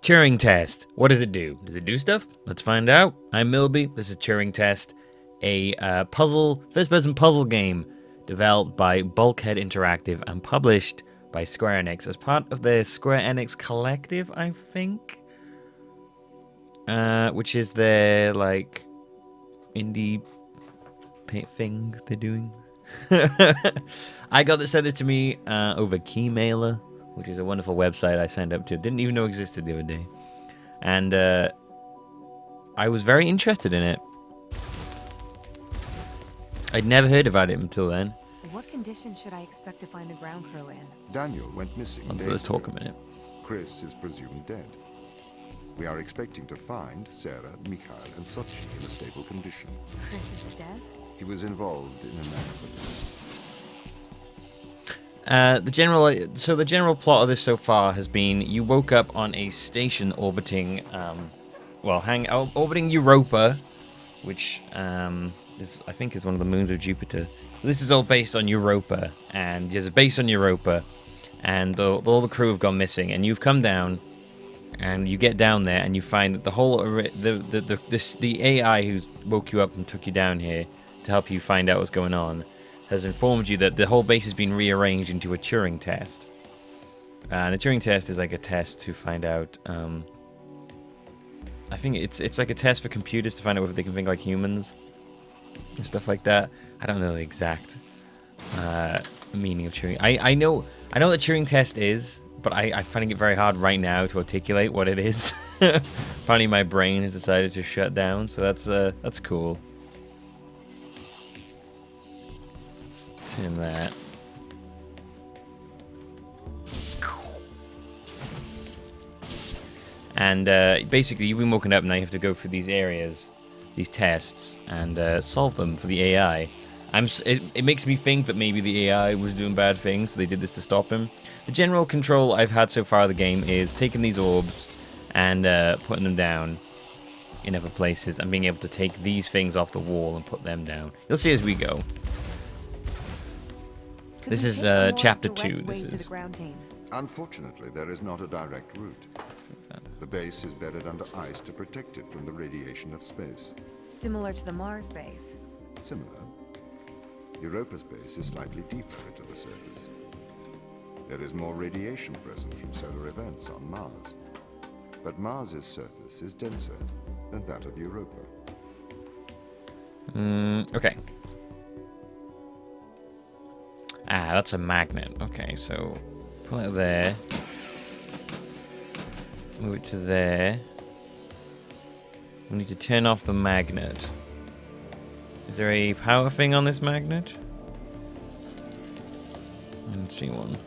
Turing test. What does it do? Does it do stuff? Let's find out. I'm Milby. This is Turing Test, a first-person puzzle game developed by Bulkhead Interactive and published by Square Enix as part of the Square Enix Collective, I think, which is their like indie thing they're doing. I got sent it to me over Keymailer, which is a wonderful website I signed up to. Didn't even know existed the other day. And I was very interested in it. I'd never heard about it until then. What condition should I expect to find the ground crew in? Daniel went missing. Let's talk a minute. Chris is presumed dead. We are expecting to find Sarah, Mikhail, and Sochi in a stable condition. Chris is dead? He was involved in an accident. The general plot of this so far has been you woke up on a station orbiting, orbiting Europa, which I think is one of the moons of Jupiter. So this is all based on Europa, and there's a base on Europa, and all the crew have gone missing, and you've come down, and you get down there, and you find that the whole the AI who woke you up and took you down here to help you find out what's going on has informed you that the whole base has been rearranged into a Turing test. And a Turing test is like a test to find out, I think it's like a test for computers to find out whether they can think like humans and stuff like that. I don't know the exact meaning of Turing. I know what a Turing test is, but I find it very hard right now to articulate what it is. Apparently my brain has decided to shut down, so that's cool. In that. And basically you've been woken up, now you have to go through these areas, these tests, and solve them for the AI. It makes me think that maybe the AI was doing bad things, so they did this to stop him. The general control I've had so far of the game is taking these orbs and putting them down in other places, and being able to take these things off the wall and put them down. You'll see as we go. This is chapter 2. This is. Unfortunately, there is not a direct route. The base is buried under ice to protect it from the radiation of space. Similar to the Mars base. Similar. Europa's base is slightly deeper into the surface. There is more radiation present from solar events on Mars. But Mars's surface is denser than that of Europa. Okay. Ah, that's a magnet. Okay, so pull it there. Move it to there. We need to turn off the magnet. Is there a power thing on this magnet? I didn't see one.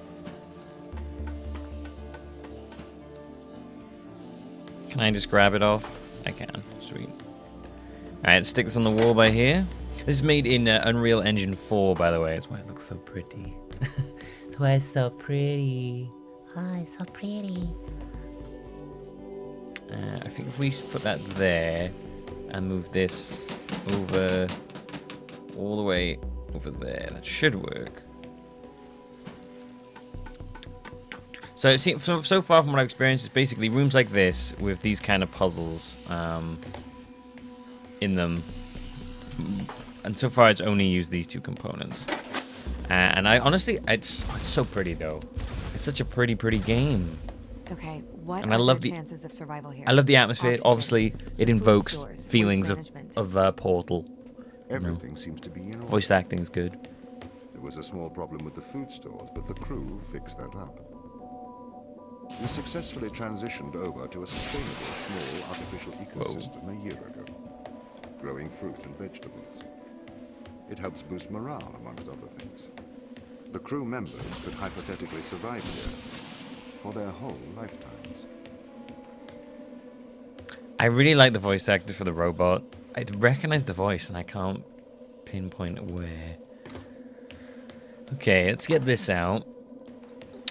Can I just grab it off? I can. Sweet. Alright, let's stick this on the wall by here. This is made in Unreal Engine 4, by the way. That's why it looks so pretty. That's why it's so pretty. Oh, it's so pretty. I think if we put that there and move this over all the way over there, that should work. So it seems, so far from what I've experienced, it's basically rooms like this with these kind of puzzles in them. And so far, it's only used these two components. And I honestly, it's so pretty though. It's such a pretty game. Okay, what and are I love the chances of survival here? I love the atmosphere. Oxygen, Obviously, it invokes stores, feelings waste of Portal. Everything seems to be in order. Voice acting is good. There was a small problem with the food stores, but the crew fixed that up. We successfully transitioned over to a sustainable small artificial ecosystem a year ago, growing fruit and vegetables. It helps boost morale, amongst other things. The crew members could hypothetically survive here for their whole lifetimes. I really like the voice actor for the robot. I recognize the voice and I can't pinpoint where. Okay, let's get this out.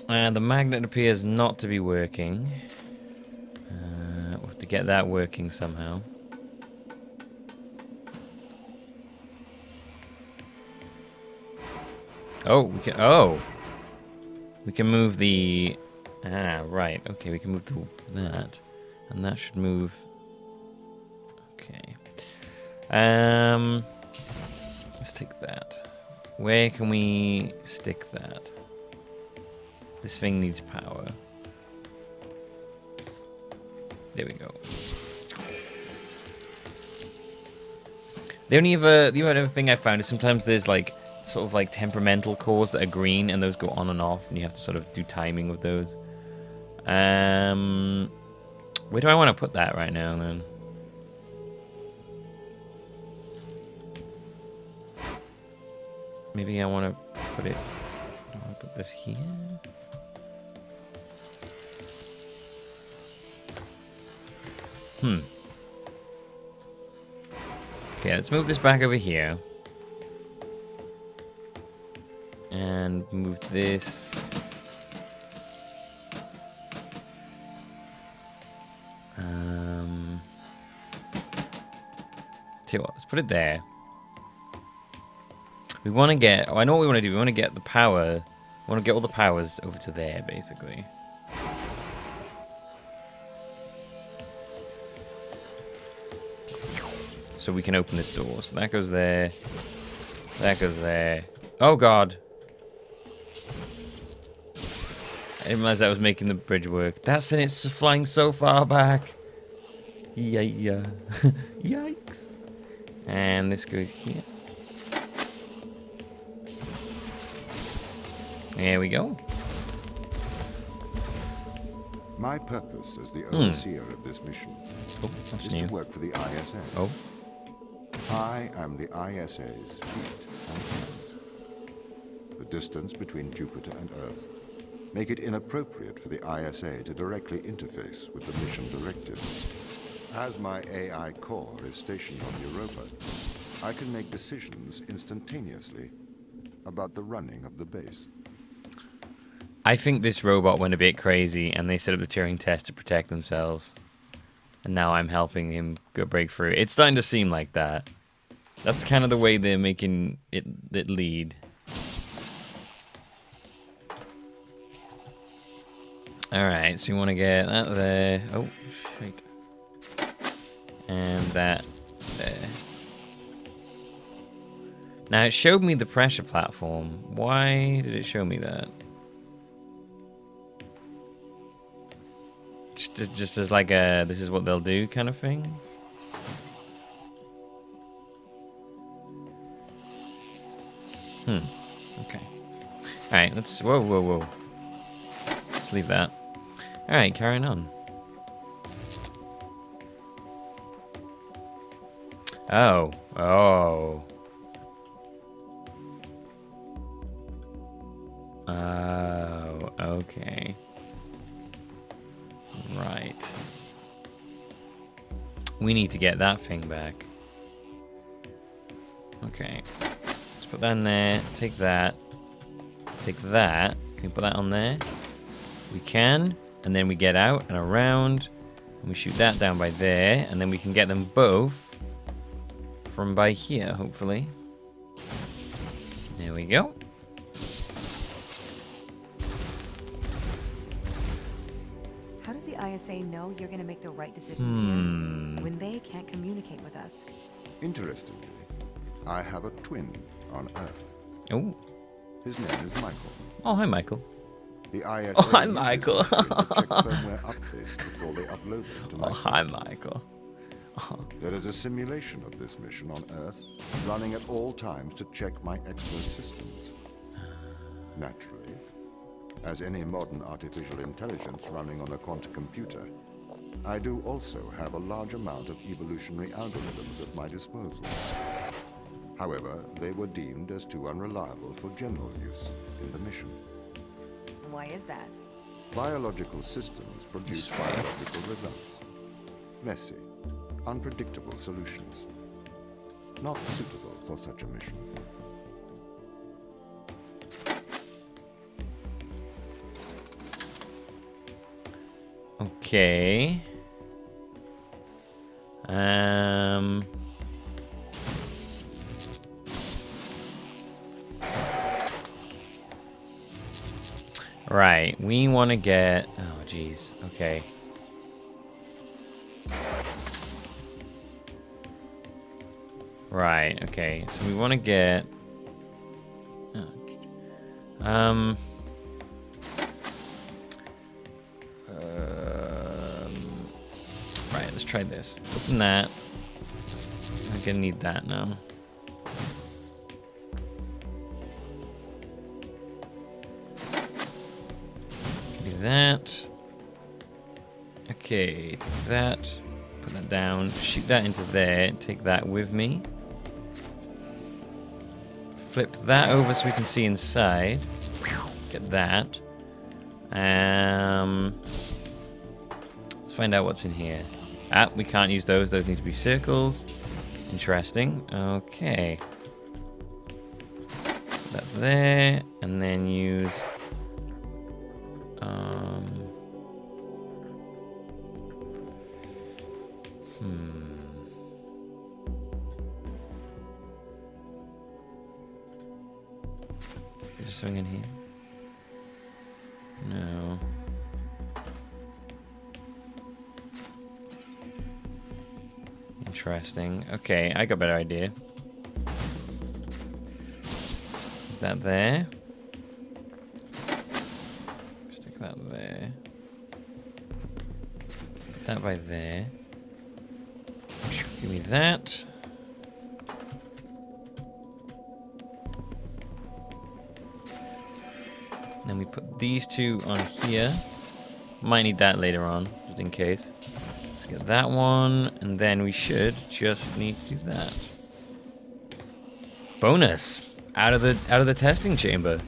The magnet appears not to be working. We'll have to get that working somehow. Oh, we can move the... Ah, right. Okay, we can move that. And that should move. Okay. Let's take that. Where can we stick that? This thing needs power. There we go. The other thing I found is sometimes there's like sort of like temperamental cores that are green and those go on and off and you have to sort of do timing with those. Where do I want to put that right now then? Maybe I want to put it... I want to put this here. Okay, let's move this back over here. And move this... Tell you what, let's put it there. We want to get... Oh, I know what we want to do. We want to get the power... We want to get all the powers over to there, basically. So we can open this door. So that goes there. That goes there. Oh, God. I didn't realize that was making the bridge work. That's and it's flying so far back. Yeah. Yikes. And this goes here. There we go. My purpose as the overseer of this mission is to work for the ISA. Oh. I am the ISA's feet and hands. The distance between Jupiter and Earth make it inappropriate for the ISA to directly interface with the mission directive. As my AI core is stationed on Europa, I can make decisions instantaneously about the running of the base. I think this robot went a bit crazy and they set up the Turing test to protect themselves. And now I'm helping him go break through. It's starting to seem like that. That's kind of the way they're making it lead. Alright, so you want to get that there. Oh, shit. And that there. Now, it showed me the pressure platform. Why did it show me that? Just as like a, this is what they'll do kind of thing? Okay. Alright, let's, whoa. Let's leave that. Alright, carrying on. Oh. Oh, okay. Right. We need to get that thing back. Okay. Let's put that in there. Take that. Take that. Can we put that on there? We can. And then we get out and around. And we shoot that down by there. And then we can get them both from by here, hopefully. There we go. How does the ISA know you're going to make the right decisions here when they can't communicate with us? Interestingly, I have a twin on Earth. Oh. His name is Michael. Oh, hi, Michael. The ISA Oh, hi, Michael. check firmware updates before they upload them to my hi, Michael. There is a simulation of this mission on Earth running at all times to check my expert systems. Naturally, as any modern artificial intelligence running on a quantum computer, I do also have a large amount of evolutionary algorithms at my disposal. However, they were deemed as too unreliable for general use in the mission. Why is that? Biological systems produce biological results. Messy, unpredictable solutions. Not suitable for such a mission. Okay. Right, we want to get... Oh, jeez. Okay. Right, okay. So we want to get... right, let's try this. Open that. I'm gonna need that now. Do that. Okay, take that. Put that down. Shoot that into there. Take that with me. Flip that over so we can see inside. Get that. Let's find out what's in here. Ah, we can't use those. Those need to be circles. Interesting. Okay. Put that there, and then use. Is there something in here? No. Interesting. Okay, I got a better idea. Is that there? Stick that there. Put that by there. Give me that. Then we put these two on here. Might need that later on, just in case. Let's get that one, and then we should just need to do that. Bonus! Out of the testing chamber.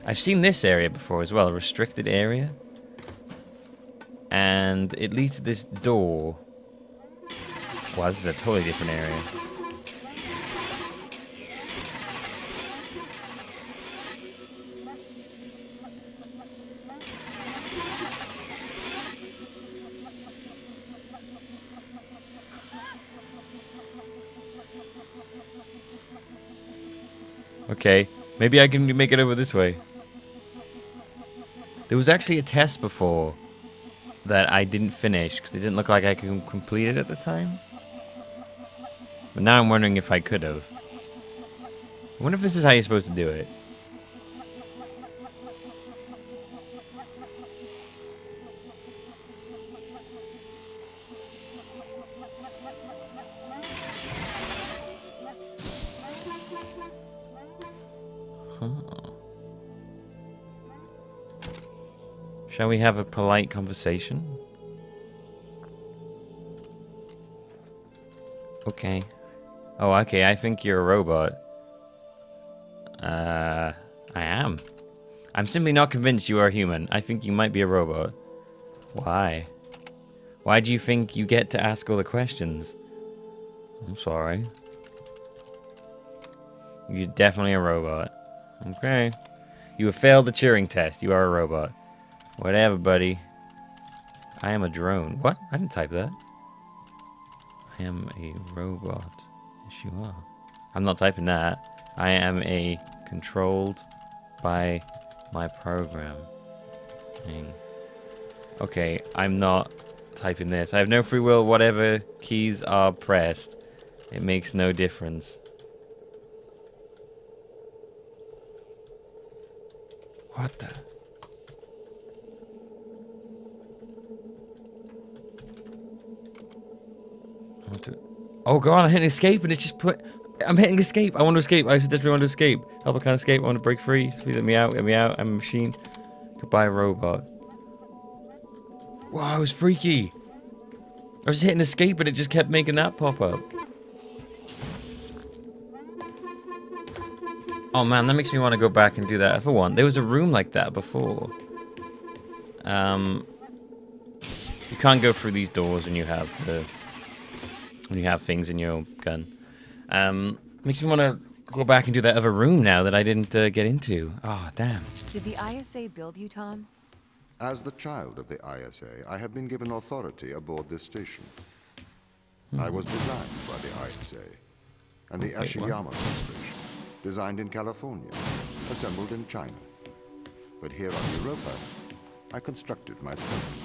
I've seen this area before as well, a restricted area. And it leads to this door. Wow, this is a totally different area. Okay, maybe I can make it over this way. There was actually a test before that I didn't finish because it didn't look like I could complete it at the time. But now I'm wondering if I could have. I wonder if this is how you're supposed to do it. Shall we have a polite conversation? Okay. Oh, okay, I think you're a robot. I am. I'm simply not convinced you are human. I think you might be a robot. Why? Why do you think you get to ask all the questions? I'm sorry. You're definitely a robot. Okay. You have failed the Turing test. You are a robot. Whatever, buddy. I am a drone. What? I didn't type that. I am a robot. Yes, you are. I'm not typing that. I am a controlled by my program. Okay, I'm not typing this. I have no free will. Whatever keys are pressed, it makes no difference. What the? Oh god, I'm hitting escape and it's just put... I'm hitting escape. I want to escape. I desperately want to escape. Help, I can't escape. I want to break free. Please let me out. Get me out. I'm a machine. Goodbye, robot. Wow, it was freaky. I was hitting escape and it just kept making that pop up. Oh man, that makes me want to go back and do that other one. There was a room like that before. You can't go through these doors when you have the... when you have things in your gun. Makes me want to go back and do that other room now that I didn't get into. Oh, damn. Did the ISA build you, Tom? As the child of the ISA, I have been given authority aboard this station. I was designed by the ISA and the Ashiyama Corporation, designed in California, assembled in China. But here on Europa, I constructed myself.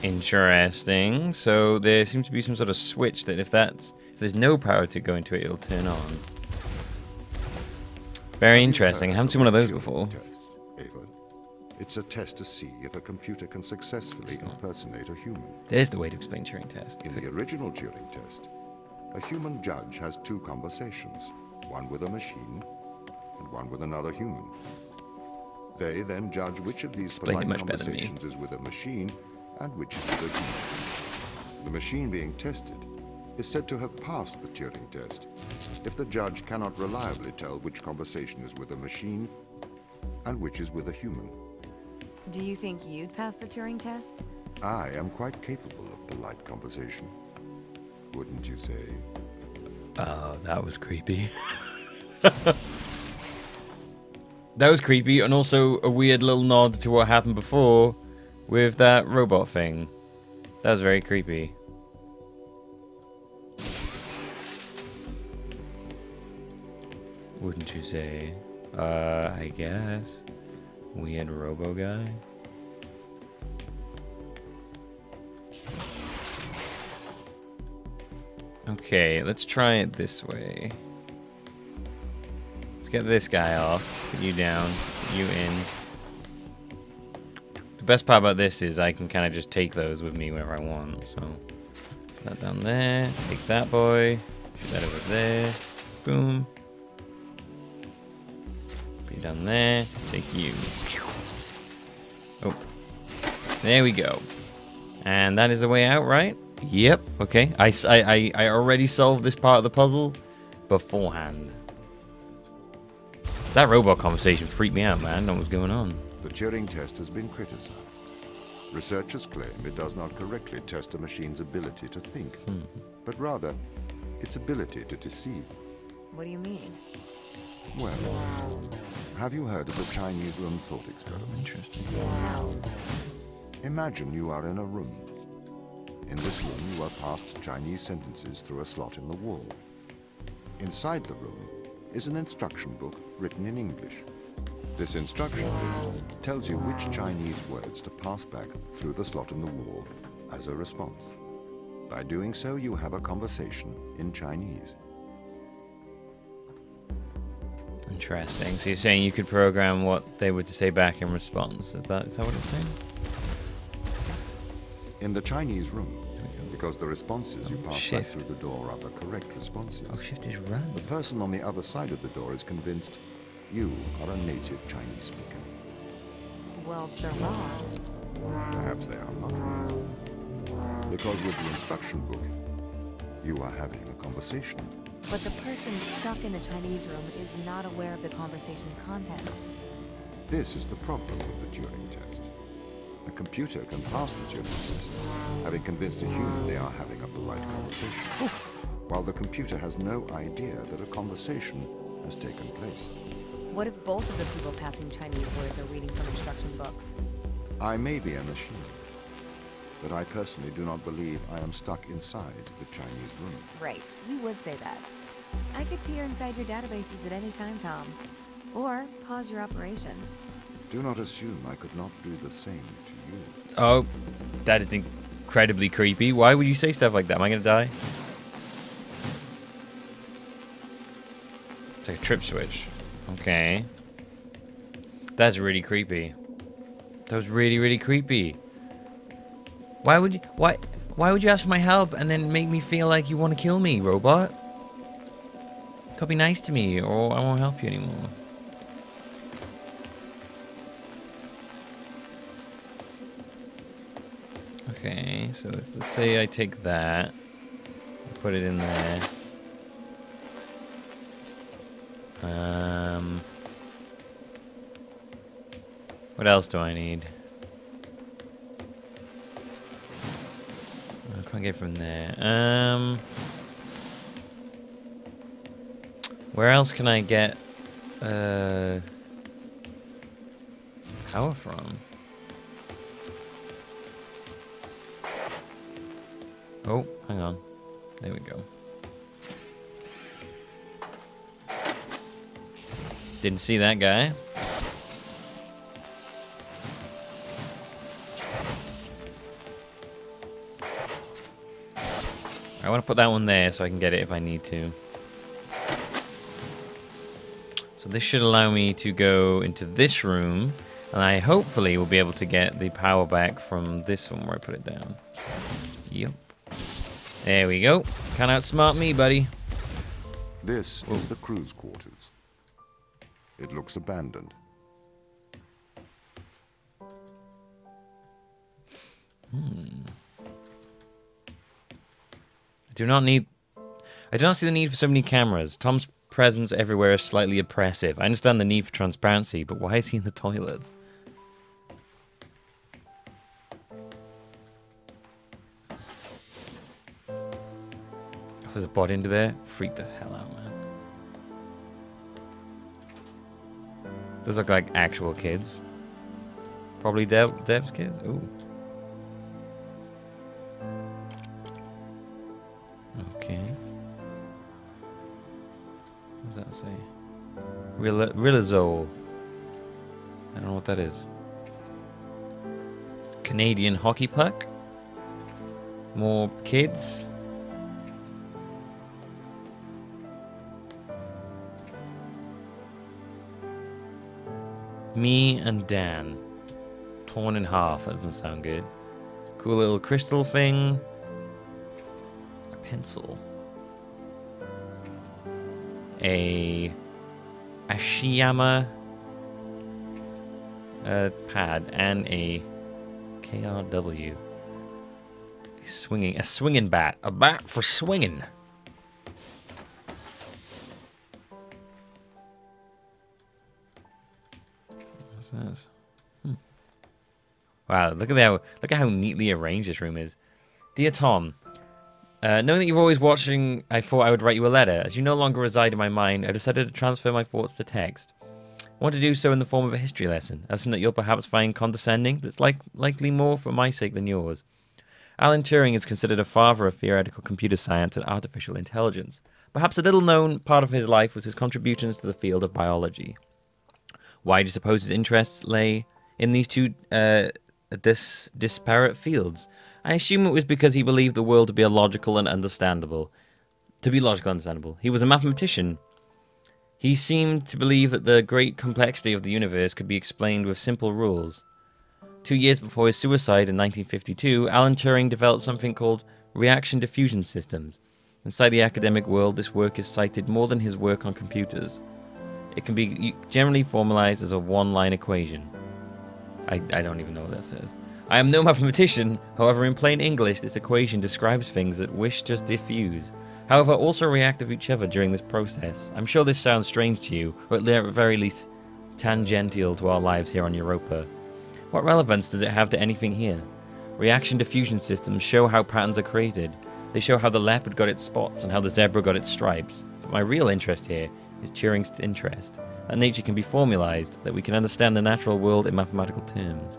Interesting. So there seems to be some sort of switch that if there's no power to go into it, it'll turn on. Very interesting. I haven't seen one of those before. Ava, it's a test to see if a computer can successfully impersonate a human. There's the way to explain Turing test. In the original Turing test, a human judge has two conversations, one with a machine and one with another human. They then judge which of these polite conversations is with a machine and which is with a human. The machine being tested is said to have passed the Turing test if the judge cannot reliably tell which conversation is with a machine and which is with a human. Do you think you'd pass the Turing test? I am quite capable of polite conversation. Wouldn't you say? Oh, that was creepy. That was creepy, and also a weird little nod to what happened before with that robot thing. That was very creepy. Wouldn't you say? I guess. Weird robo guy. Okay, let's try it this way. Let's get this guy off. Put you down. Put you in. The best part about this is I can kind of just take those with me wherever I want. So, put that down there. Take that boy. Put that over there. Boom. Put you down there. Take you. Oh. There we go. And that is the way out, right? Yep. Okay. I already solved this part of the puzzle beforehand. That robot conversation freaked me out, man. I didn't know what was going on. The Turing test has been criticized. Researchers claim it does not correctly test a machine's ability to think, but rather its ability to deceive. What do you mean? Well, have you heard of the Chinese room thought experiment? Interesting. No. Imagine you are in a room. In this room, you are passed Chinese sentences through a slot in the wall. Inside the room is an instruction book written in English. This instruction book tells you which Chinese words to pass back through the slot in the wall as a response. By doing so, you have a conversation in Chinese. Interesting. So you're saying you could program what they were to say back in response. Is that what it's saying? In the Chinese room, because the responses you pass back shift. through the door are the correct responses, Oh, shift is run. the person on the other side of the door is convinced you are a native Chinese speaker. Well, they're wrong. Perhaps they are not wrong. Because with the instruction book, you are having a conversation. But the person stuck in the Chinese room is not aware of the conversation's content. This is the problem with the Turing test. A computer can pass the Turing test, having convinced a human they are having a polite conversation, while the computer has no idea that a conversation has taken place. What if both of the people passing Chinese words are reading from instruction books? I may be a machine, but I personally do not believe I am stuck inside the Chinese room. Right, you would say that. I could peer inside your databases at any time, Tom. Or pause your operation. Do not assume I could not do the same to you. Oh, that is incredibly creepy. Why would you say stuff like that? Am I going to die? It's like a trip switch. Okay. That's really creepy. That was really, really creepy. Why would you ask for my help and then make me feel like you want to kill me, robot? You could be nice to me, or I won't help you anymore. Okay, so let's say I take that, put it in there. What else do I need? I can't get from there. Where else can I get power from? Oh, hang on. There we go. Didn't see that guy. I want to put that one there so I can get it if I need to. So this should allow me to go into this room, and I hopefully will be able to get the power back from this one where I put it down. Yep. There we go. Can't outsmart me, buddy. This is the crew's quarters. It looks abandoned. I do not see the need for so many cameras. Tom's presence everywhere is slightly oppressive. I understand the need for transparency, but why is he in the toilets? If there's a body into there, freak the hell out, man. Those look like actual kids. Probably Dev's kids? Ooh. Okay. What does that say? Rilazole. I don't know what that is. Canadian hockey puck. More kids. Me and Dan. Torn in half. That doesn't sound good. Cool little crystal thing. A pencil. A Ashiyama pad and a KRW. A swinging bat. A bat for swinging. What's that? Wow, look at how neatly arranged this room is. Dear Tom, knowing that you're always watching, I thought I would write you a letter. As you no longer reside in my mind, I decided to transfer my thoughts to text. I want to do so in the form of a history lesson, a lesson that you'll perhaps find condescending, but it's likely more for my sake than yours. Alan Turing is considered a father of theoretical computer science and artificial intelligence. Perhaps a little-known part of his life was his contributions to the field of biology. Why do you suppose his interests lay in these two disparate fields? I assume it was because he believed the world to be logical and understandable. He was a mathematician. He seemed to believe that the great complexity of the universe could be explained with simple rules. 2 years before his suicide in 1952, Alan Turing developed something called reaction diffusion systems. Inside the academic world, this work is cited more than his work on computers. It can be generally formalized as a one-line equation. I don't even know what that says. I am no mathematician, however in plain English this equation describes things that wish to diffuse, however also react with each other during this process. I'm sure this sounds strange to you, or at the very least tangential to our lives here on Europa. What relevance does it have to anything here? Reaction diffusion systems show how patterns are created. They show how the leopard got its spots and how the zebra got its stripes. But my real interest here is Turing's interest, that nature can be formalized, that we can understand the natural world in mathematical terms.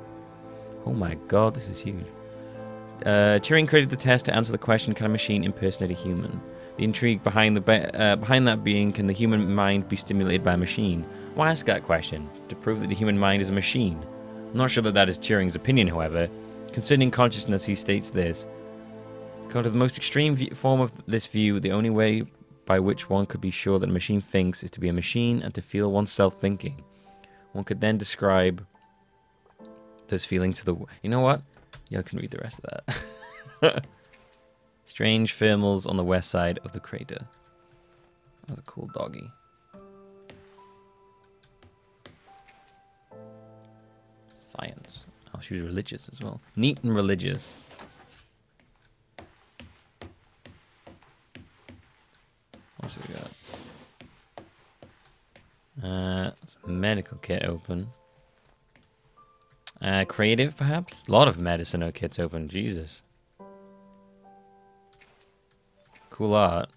Oh my god, this is huge. Turing created the test to answer the question, can a machine impersonate a human? The intrigue behind that being, can the human mind be stimulated by a machine? Why ask that question? To prove that the human mind is a machine. I'm not sure that that is Turing's opinion, however. Concerning consciousness, he states this. According to the most extreme form of this view, the only way by which one could be sure that a machine thinks is to be a machine and to feel oneself thinking. One could then describe those feelings to the... You know what? Y'all can read the rest of that. Strange thermals on the west side of the crater. That's a cool doggy. Science. Oh, she was religious as well. Neat and religious. What's we got? It's a medical kit open. Creative, perhaps? A lot of medicinal kits open. Jesus. Cool art.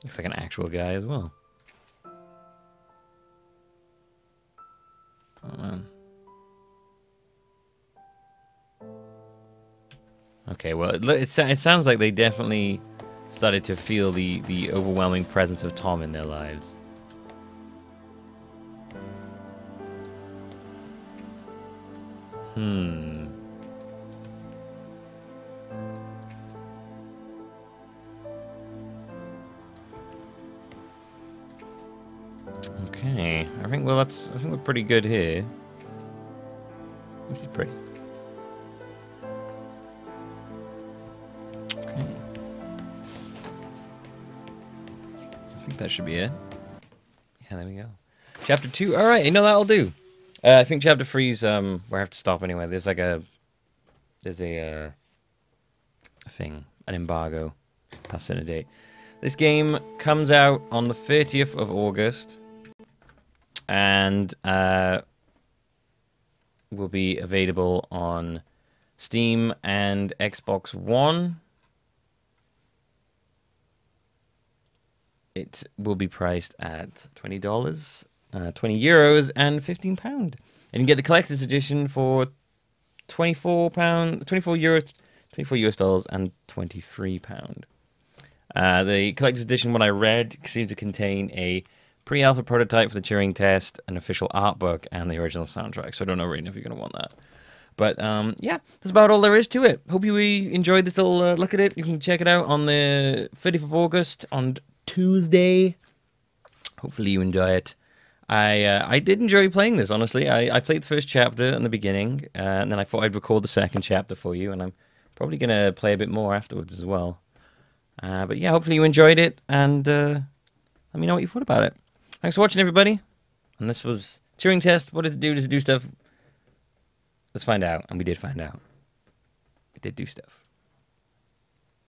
Looks like an actual guy as well. Oh, man. Okay, well, it sounds like they definitely started to feel the overwhelming presence of Tom in their lives. Okay, I think I think we're pretty good here. Which is pretty. Okay. I think that should be it. Yeah, there we go. Chapter 2. All right, you know that'll do. I think chapter 3's where I have to stop anyway. There's like a thing, an embargo, past in a date. This game comes out on the 30th of August, and will be available on Steam and Xbox One. It will be priced at $20, €20, and £15. And you can get the collector's edition for £24, €24 US dollars, and £23. The collector's edition, what I read, seems to contain a pre-alpha prototype for the Turing test, an official art book, and the original soundtrack. So I don't know really if you're going to want that. But yeah, that's about all there is to it. Hope you enjoyed this little look at it. You can check it out on the 30th of August on Tuesday. Hopefully you enjoy it. I did enjoy playing this, honestly. I played the first chapter in the beginning, and then I thought I'd record the second chapter for you, and I'm probably going to play a bit more afterwards as well. But yeah, hopefully you enjoyed it, and let me know what you thought about it. Thanks for watching, everybody. And this was Turing Test. What does it do? Does it do stuff? Let's find out. And we did find out. It did do stuff.